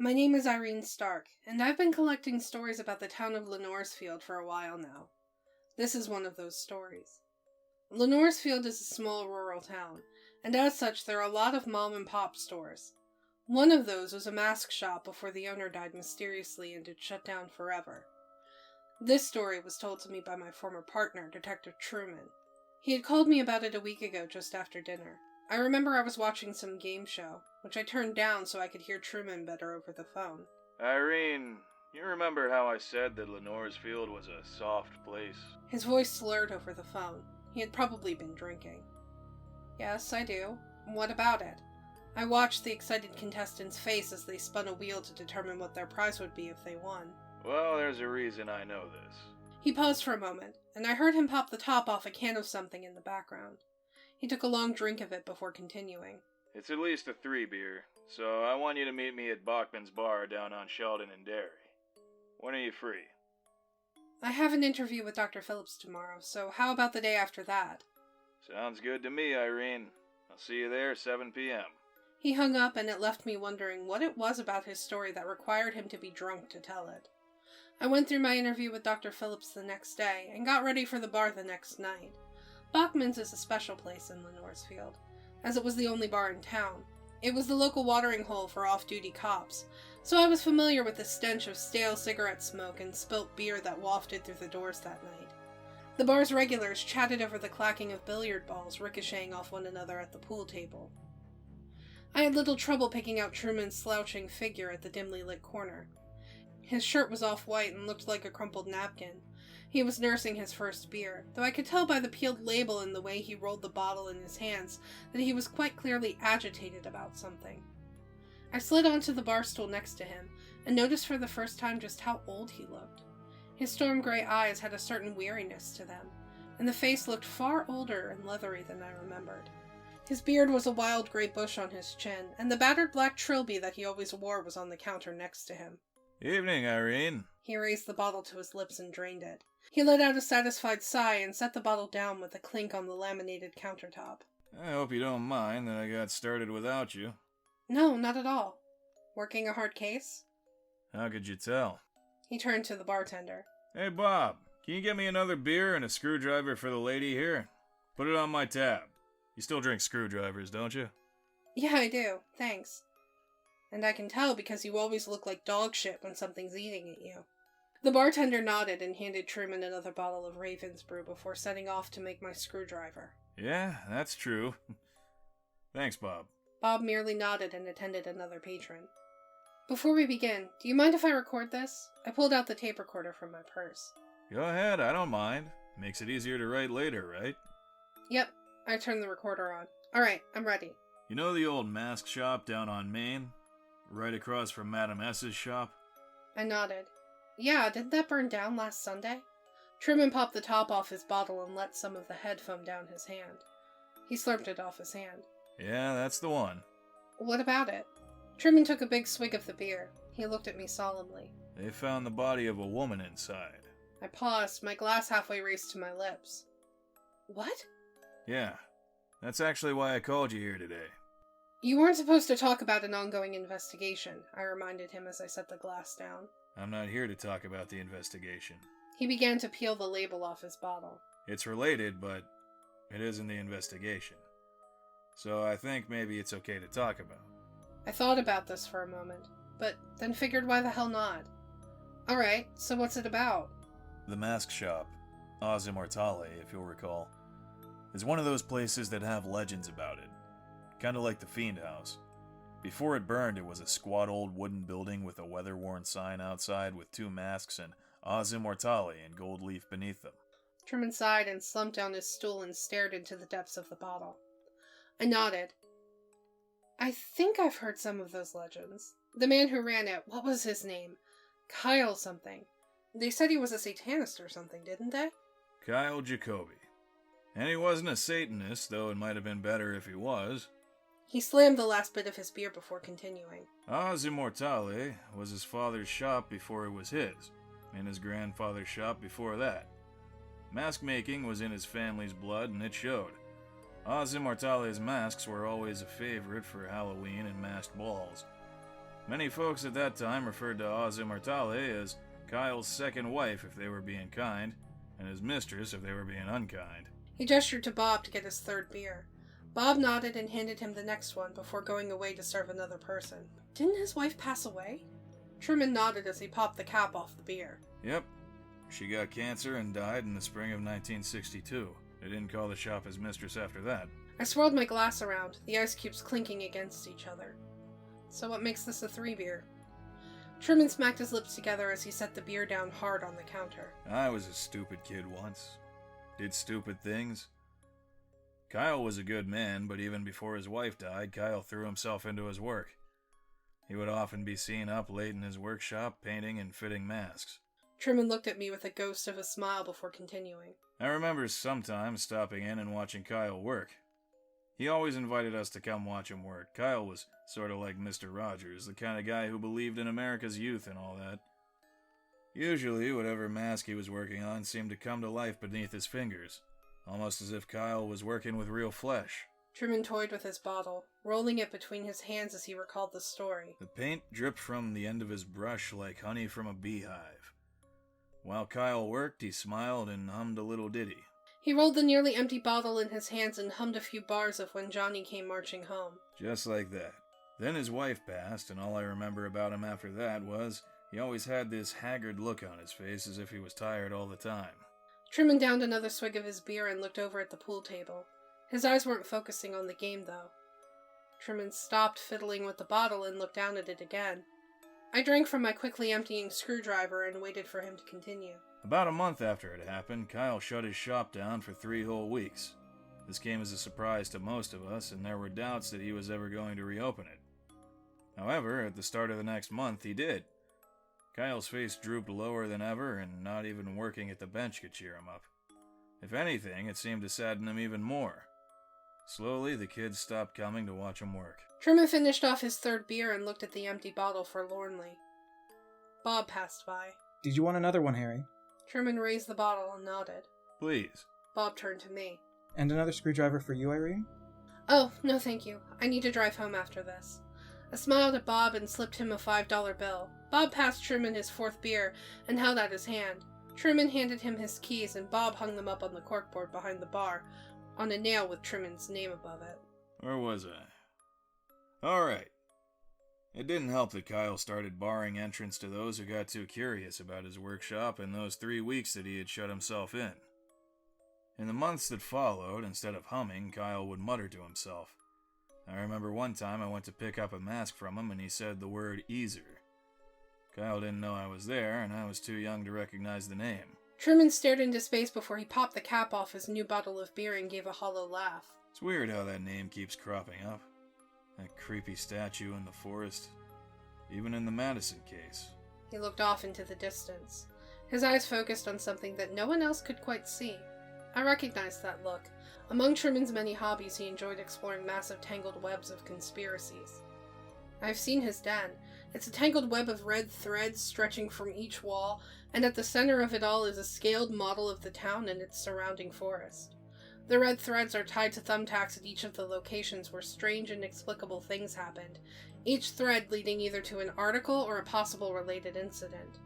My name is Irene Stark, and I've been collecting stories about the town of Lenoresfeild for a while now. This is one of those stories. Lenoresfeild is a small rural town, and as such there are a lot of mom-and-pop stores. One of those was a mask shop before the owner died mysteriously and it shut down forever. This story was told to me by my former partner, Detective Truman. He had called me about it a week ago just after dinner. I remember I was watching some game show, which I turned down so I could hear Truman better over the phone. Irene, you remember how I said that Lenoresfeild was a soft place? His voice slurred over the phone. He had probably been drinking. Yes, I do. What about it? I watched the excited contestants' face as they spun a wheel to determine what their prize would be if they won. Well, there's a reason I know this. He paused for a moment, and I heard him pop the top off a can of something in the background. He took a long drink of it before continuing. It's at least a 3 beer, so I want you to meet me at Bachman's bar down on Sheldon and Derry. When are you free? I have an interview with Dr. Phillips tomorrow, so how about the day after that? Sounds good to me, Irene. I'll see you there 7 p.m. He hung up, and it left me wondering what it was about his story that required him to be drunk to tell it. I went through my interview with Dr. Phillips the next day, and got ready for the bar the next night. Bachman's is a special place in Lenoresfeild, as it was the only bar in town. It was the local watering hole for off-duty cops, so I was familiar with the stench of stale cigarette smoke and spilt beer that wafted through the doors that night. The bar's regulars chatted over the clacking of billiard balls ricocheting off one another at the pool table. I had little trouble picking out Truman's slouching figure at the dimly lit corner. His shirt was off-white and looked like a crumpled napkin. He was nursing his first beer, though I could tell by the peeled label and the way he rolled the bottle in his hands that he was quite clearly agitated about something. I slid onto the bar stool next to him, and noticed for the first time just how old he looked. His storm-gray eyes had a certain weariness to them, and the face looked far older and leathery than I remembered. His beard was a wild gray bush on his chin, and the battered black trilby that he always wore was on the counter next to him. Evening, Irene. He raised the bottle to his lips and drained it. He let out a satisfied sigh and set the bottle down with a clink on the laminated countertop. I hope you don't mind that I got started without you. No, not at all. Working a hard case? How could you tell? He turned to the bartender. Hey, Bob, can you get me another beer and a screwdriver for the lady here? Put it on my tab. You still drink screwdrivers, don't you? Yeah, I do. Thanks. And I can tell because you always look like dog shit when something's eating at you. The bartender nodded and handed Truman another bottle of Raven's Brew before setting off to make my screwdriver. Yeah, that's true. Thanks, Bob. Bob merely nodded and attended another patron. Before we begin, do you mind if I record this? I pulled out the tape recorder from my purse. Go ahead, I don't mind. Makes it easier to write later, right? Yep, I turned the recorder on. Alright, I'm ready. You know the old mask shop down on Main? Right across from Madam S.'s shop? I nodded. Yeah, didn't that burn down last Sunday? Truman popped the top off his bottle and let some of the head foam down his hand. He slurped it off his hand. Yeah, that's the one. What about it? Truman took a big swig of the beer. He looked at me solemnly. They found the body of a woman inside. I paused, my glass halfway raised to my lips. What? Yeah, that's actually why I called you here today. You weren't supposed to talk about an ongoing investigation, I reminded him as I set the glass down. I'm not here to talk about the investigation. He began to peel the label off his bottle. It's related, but it isn't the investigation. So I think maybe it's okay to talk about. I thought about this for a moment, but then figured why the hell not. Alright, so what's it about? The mask shop, Immortale, if you'll recall, is one of those places that have legends about it. Kinda like the Fiend House. Before it burned, it was a squat old wooden building with a weather-worn sign outside with 2 masks and Immortale in gold leaf beneath them. Truman sighed and slumped down his stool and stared into the depths of the bottle. I nodded. I think I've heard some of those legends. The man who ran it, what was his name? Kyle something. They said he was a Satanist or something, didn't they? Kyle Jacoby. And he wasn't a Satanist, though it might have been better if he was. He slammed the last bit of his beer before continuing. Immortale was his father's shop before it was his, and his grandfather's shop before that. Mask making was in his family's blood, and it showed. Immortale's masks were always a favorite for Halloween and masked balls. Many folks at that time referred to Oz Immortale as Kyle's second wife if they were being kind, and his mistress if they were being unkind. He gestured to Bob to get his third beer. Bob nodded and handed him the next one before going away to serve another person. Didn't his wife pass away? Truman nodded as he popped the cap off the beer. Yep. She got cancer and died in the spring of 1962. They didn't call the shop his mistress after that. I swirled my glass around, the ice cubes clinking against each other. So what makes this a 3-beer? Truman smacked his lips together as he set the beer down hard on the counter. I was a stupid kid once. Did stupid things. Kyle was a good man, but even before his wife died, Kyle threw himself into his work. He would often be seen up late in his workshop, painting and fitting masks. Truman looked at me with a ghost of a smile before continuing. I remember sometimes stopping in and watching Kyle work. He always invited us to come watch him work. Kyle was sort of like Mr. Rogers, the kind of guy who believed in America's youth and all that. Usually, whatever mask he was working on seemed to come to life beneath his fingers, almost as if Kyle was working with real flesh. Truman toyed with his bottle, rolling it between his hands as he recalled the story. The paint dripped from the end of his brush like honey from a beehive. While Kyle worked, he smiled and hummed a little ditty. He rolled the nearly empty bottle in his hands and hummed a few bars of When Johnny Came Marching Home. Just like that. Then his wife passed, and all I remember about him after that was he always had this haggard look on his face as if he was tired all the time. Truman downed another swig of his beer and looked over at the pool table. His eyes weren't focusing on the game, though. Truman stopped fiddling with the bottle and looked down at it again. I drank from my quickly emptying screwdriver and waited for him to continue. About a month after it happened, Kyle shut his shop down for 3 whole weeks. This came as a surprise to most of us, and there were doubts that he was ever going to reopen it. However, at the start of the next month, he did. Kyle's face drooped lower than ever, and not even working at the bench could cheer him up. If anything, it seemed to sadden him even more. Slowly, the kids stopped coming to watch him work. Truman finished off his third beer and looked at the empty bottle forlornly. Bob passed by. Did you want another one, Harry? Truman raised the bottle and nodded. Please. Bob turned to me. And another screwdriver for you, Irene? Oh, no thank you. I need to drive home after this. I smiled at Bob and slipped him a $5 bill. Bob passed Truman his 4th beer and held out his hand. Truman handed him his keys and Bob hung them up on the corkboard behind the bar, on a nail with Truman's name above it. Where was I? Alright. It didn't help that Kyle started barring entrance to those who got too curious about his workshop in those 3 weeks that he had shut himself in. In the months that followed, instead of humming, Kyle would mutter to himself. I remember one time I went to pick up a mask from him and he said the word Easer. Kyle didn't know I was there, and I was too young to recognize the name. Truman stared into space before he popped the cap off his new bottle of beer and gave a hollow laugh. It's weird how that name keeps cropping up. That creepy statue in the forest. Even in the Madison case. He looked off into the distance. His eyes focused on something that no one else could quite see. I recognized that look. Among Truman's many hobbies, he enjoyed exploring massive tangled webs of conspiracies. I've seen his den. It's a tangled web of red threads stretching from each wall, and at the center of it all is a scaled model of the town and its surrounding forest. The red threads are tied to thumbtacks at each of the locations where strange, inexplicable things happened, each thread leading either to an article or a possible related incident.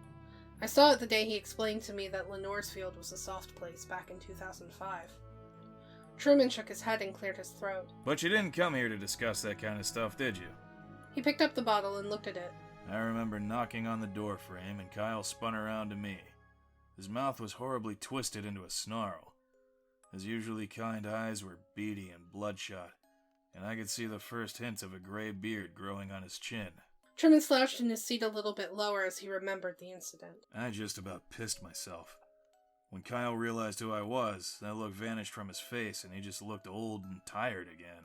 I saw it the day he explained to me that Lenoresfeild was a soft place back in 2005. Truman shook his head and cleared his throat. But you didn't come here to discuss that kind of stuff, did you? He picked up the bottle and looked at it. I remember knocking on the door frame and Kyle spun around to me. His mouth was horribly twisted into a snarl. His usually kind eyes were beady and bloodshot, and I could see the first hint of a gray beard growing on his chin. Truman slouched in his seat a little bit lower as he remembered the incident. I just about pissed myself. When Kyle realized who I was, that look vanished from his face and he just looked old and tired again.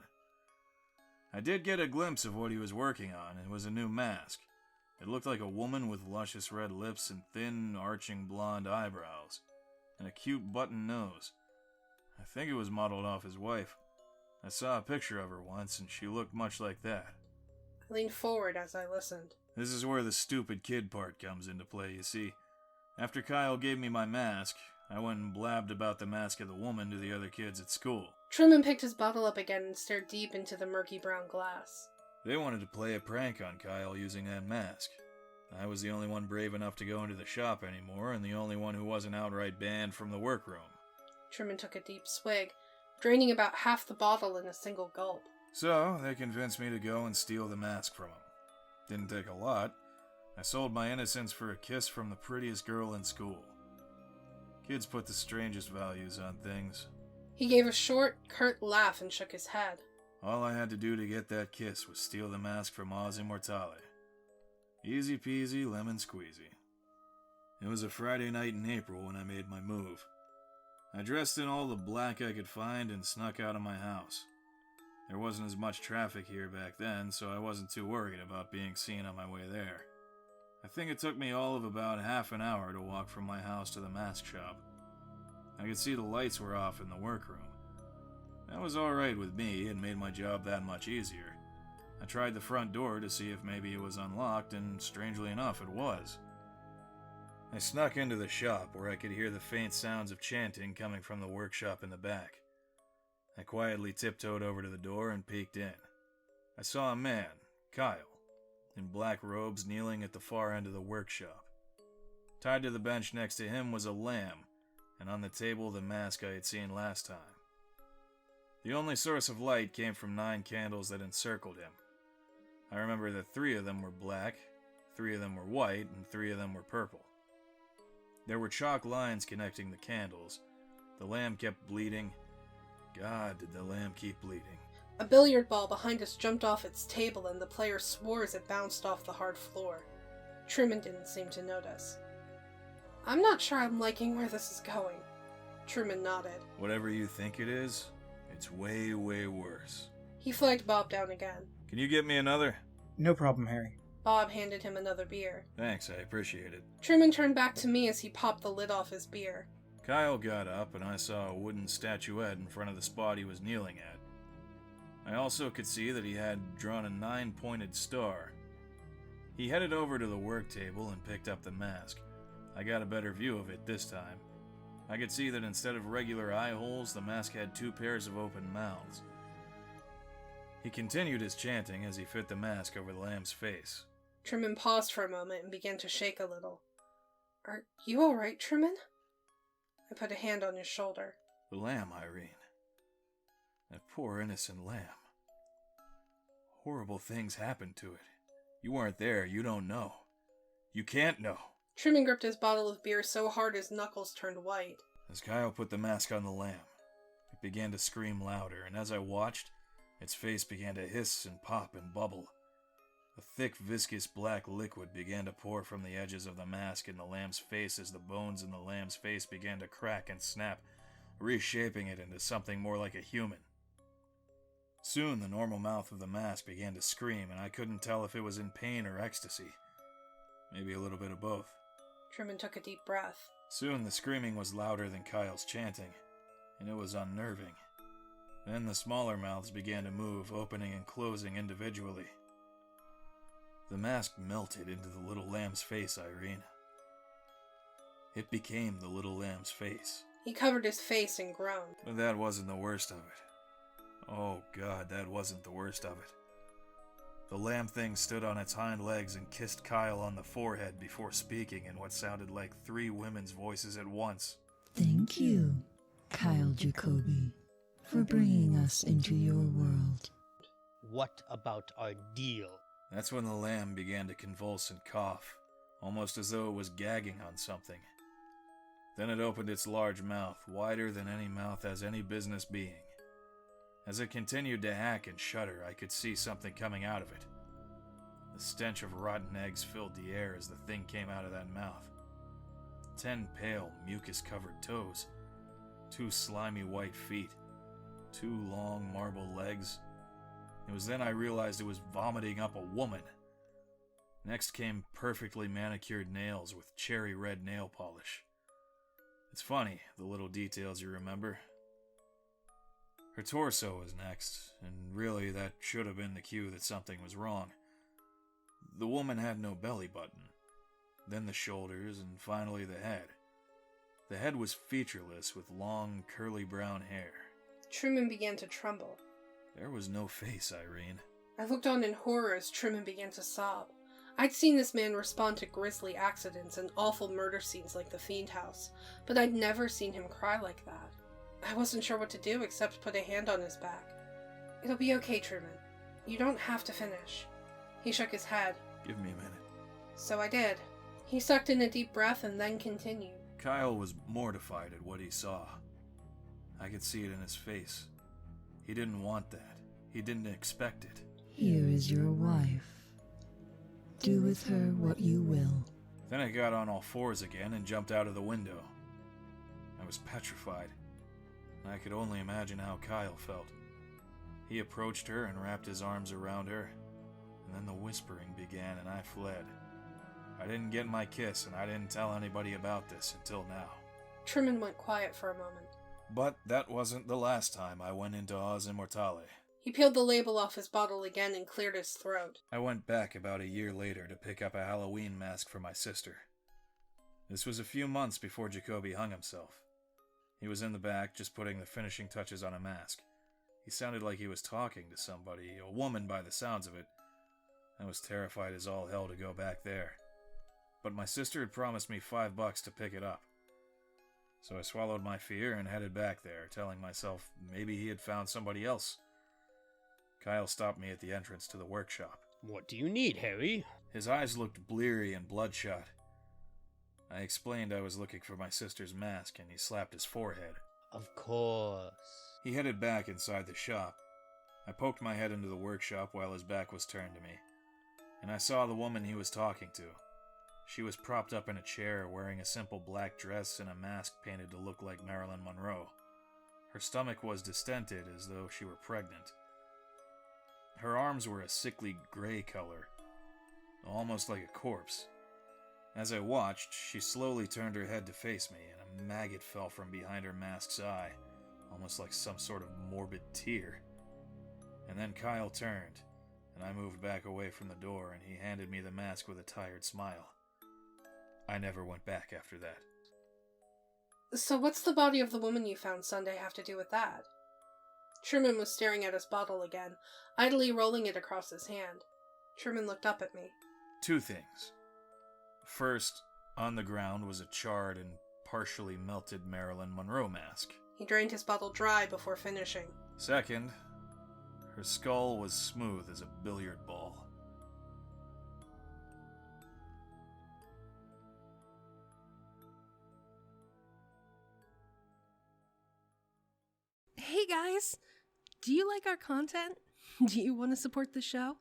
I did get a glimpse of what he was working on. It was a new mask. It looked like a woman with luscious red lips and thin, arching blonde eyebrows, and a cute button nose. I think it was modeled off his wife. I saw a picture of her once, and she looked much like that. I leaned forward as I listened. This is where the stupid kid part comes into play, you see. After Kyle gave me my mask, I went and blabbed about the mask of the woman to the other kids at school. Truman picked his bottle up again and stared deep into the murky brown glass. They wanted to play a prank on Kyle using that mask. I was the only one brave enough to go into the shop anymore, and the only one who wasn't outright banned from the workroom. Truman took a deep swig, draining about half the bottle in a single gulp. So, they convinced me to go and steal the mask from him. Didn't take a lot. I sold my innocence for a kiss from the prettiest girl in school. Kids put the strangest values on things. He gave a short, curt laugh and shook his head. All I had to do to get that kiss was steal the mask from Immortale. Easy peasy, lemon squeezy. It was a Friday night in April when I made my move. I dressed in all the black I could find and snuck out of my house. There wasn't as much traffic here back then, so I wasn't too worried about being seen on my way there. I think it took me all of about half an hour to walk from my house to the mask shop. I could see the lights were off in the workroom. That was alright with me, and made my job that much easier. I tried the front door to see if maybe it was unlocked, and strangely enough, it was. I snuck into the shop where I could hear the faint sounds of chanting coming from the workshop in the back. I quietly tiptoed over to the door and peeked in. I saw a man, Kyle, in black robes kneeling at the far end of the workshop. Tied to the bench next to him was a lamb, and on the table the mask I had seen last time. The only source of light came from 9 candles that encircled him. I remember that 3 of them were black, 3 of them were white, and 3 of them were purple. There were chalk lines connecting the candles. The lamb kept bleeding. God, did the lamb keep bleeding. A billiard ball behind us jumped off its table and the player swore as it bounced off the hard floor. Truman didn't seem to notice. I'm not sure I'm liking where this is going. Truman nodded. Whatever you think it is, it's way, way worse. He flagged Bob down again. Can you get me another? No problem, Harry. Bob handed him another beer. Thanks, I appreciate it. Truman turned back to me as he popped the lid off his beer. Kyle got up, and I saw a wooden statuette in front of the spot he was kneeling at. I also could see that he had drawn a 9-pointed star. He headed over to the work table and picked up the mask. I got a better view of it this time. I could see that instead of regular eye holes, the mask had 2 pairs of open mouths. He continued his chanting as he fit the mask over the lamb's face. Truman paused for a moment and began to shake a little. Are you all right, Truman? I put a hand on his shoulder. The lamb, Irene. That poor innocent lamb. Horrible things happened to it. You weren't there, you don't know. You can't know. Truman gripped his bottle of beer so hard his knuckles turned white. As Kyle put the mask on the lamb, it began to scream louder, and as I watched, its face began to hiss and pop and bubble. A thick, viscous black liquid began to pour from the edges of the mask in the lamb's face as the bones in the lamb's face began to crack and snap, reshaping it into something more like a human. Soon the normal mouth of the mask began to scream, and I couldn't tell if it was in pain or ecstasy. Maybe a little bit of both. Truman took a deep breath. Soon the screaming was louder than Kyle's chanting, and it was unnerving. Then the smaller mouths began to move, opening and closing individually. The mask melted into the little lamb's face, Irene. It became the little lamb's face. He covered his face and groaned. But that wasn't the worst of it. Oh God, that wasn't the worst of it. The lamb thing stood on its hind legs and kissed Kyle on the forehead before speaking in what sounded like 3 women's voices at once. Thank you, Kyle Jacoby, for bringing us into your world. What about our deal? That's when the lamb began to convulse and cough, almost as though it was gagging on something. Then it opened its large mouth, wider than any mouth has any business being. As it continued to hack and shudder, I could see something coming out of it. The stench of rotten eggs filled the air as the thing came out of that mouth. 10 pale, mucus-covered toes, 2 slimy white feet, 2 long marble legs. It was then I realized it was vomiting up a woman. Next came perfectly manicured nails with cherry red nail polish. It's funny, the little details you remember. Her torso was next, and really that should have been the cue that something was wrong. The woman had no belly button, then the shoulders, and finally the head. The head was featureless with long, curly brown hair. Truman began to tremble. There was no face, Irene. I looked on in horror as Truman began to sob. I'd seen this man respond to grisly accidents and awful murder scenes like the Fiend House, but I'd never seen him cry like that. I wasn't sure what to do except put a hand on his back. "It'll be okay, Truman. You don't have to finish." He shook his head. Give me a minute. So I did. He sucked in a deep breath and then continued. Kyle was mortified at what he saw. I could see it in his face. He didn't want that. He didn't expect it. Here is your wife. Do with her what you will. Then I got on all fours again and jumped out of the window. I was petrified, and I could only imagine how Kyle felt. He approached her and wrapped his arms around her, and then the whispering began and I fled. I didn't get my kiss, and I didn't tell anybody about this until now. Truman went quiet for a moment. But that wasn't the last time I went into Immortale. He peeled the label off his bottle again and cleared his throat. I went back about a year later to pick up a Halloween mask for my sister. This was a few months before Jacoby hung himself. He was in the back just putting the finishing touches on a mask. He sounded like he was talking to somebody, a woman by the sounds of it. I was terrified as all hell to go back there. But my sister had promised me $5 to pick it up. So I swallowed my fear and headed back there, telling myself maybe he had found somebody else. Kyle stopped me at the entrance to the workshop. What do you need, Harry? His eyes looked bleary and bloodshot. I explained I was looking for my sister's mask, and he slapped his forehead. Of course. He headed back inside the shop. I poked my head into the workshop while his back was turned to me, and I saw the woman he was talking to. She was propped up in a chair, wearing a simple black dress and a mask painted to look like Marilyn Monroe. Her stomach was distended as though she were pregnant. Her arms were a sickly gray color, almost like a corpse. As I watched, she slowly turned her head to face me, and a maggot fell from behind her mask's eye, almost like some sort of morbid tear. And then Kyle turned, and I moved back away from the door, and he handed me the mask with a tired smile. I never went back after that. So what's the body of the woman you found Sunday have to do with that? Truman was staring at his bottle again, idly rolling it across his hand. Truman looked up at me. 2 things. First, on the ground was a charred and partially melted Marilyn Monroe mask. He drained his bottle dry before finishing. Second, her skull was smooth as a billiard ball. Hey guys! Do you like our content? Do you want to support the show?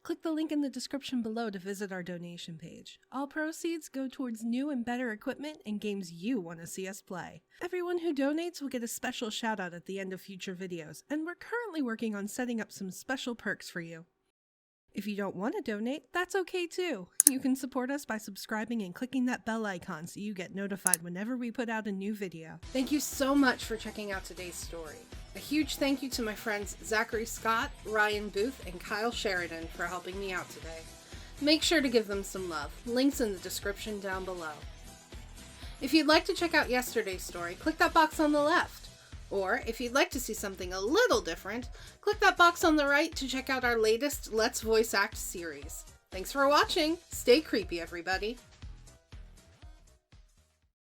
Click the link in the description below to visit our donation page. All proceeds go towards new and better equipment and games you want to see us play. Everyone who donates will get a special shout out at the end of future videos, and we're currently working on setting up some special perks for you. If you don't want to donate, that's okay too. You can support us by subscribing and clicking that bell icon so you get notified whenever we put out a new video. Thank you so much for checking out today's story. A huge thank you to my friends Zachary Scott, Ryan Booth, and Kyle Sheridan for helping me out today. Make sure to give them some love. Links in the description down below. If you'd like to check out yesterday's story, click that box on the left. Or, if you'd like to see something a little different, click that box on the right to check out our latest Let's Voice Act series. Thanks for watching! Stay creepy, everybody!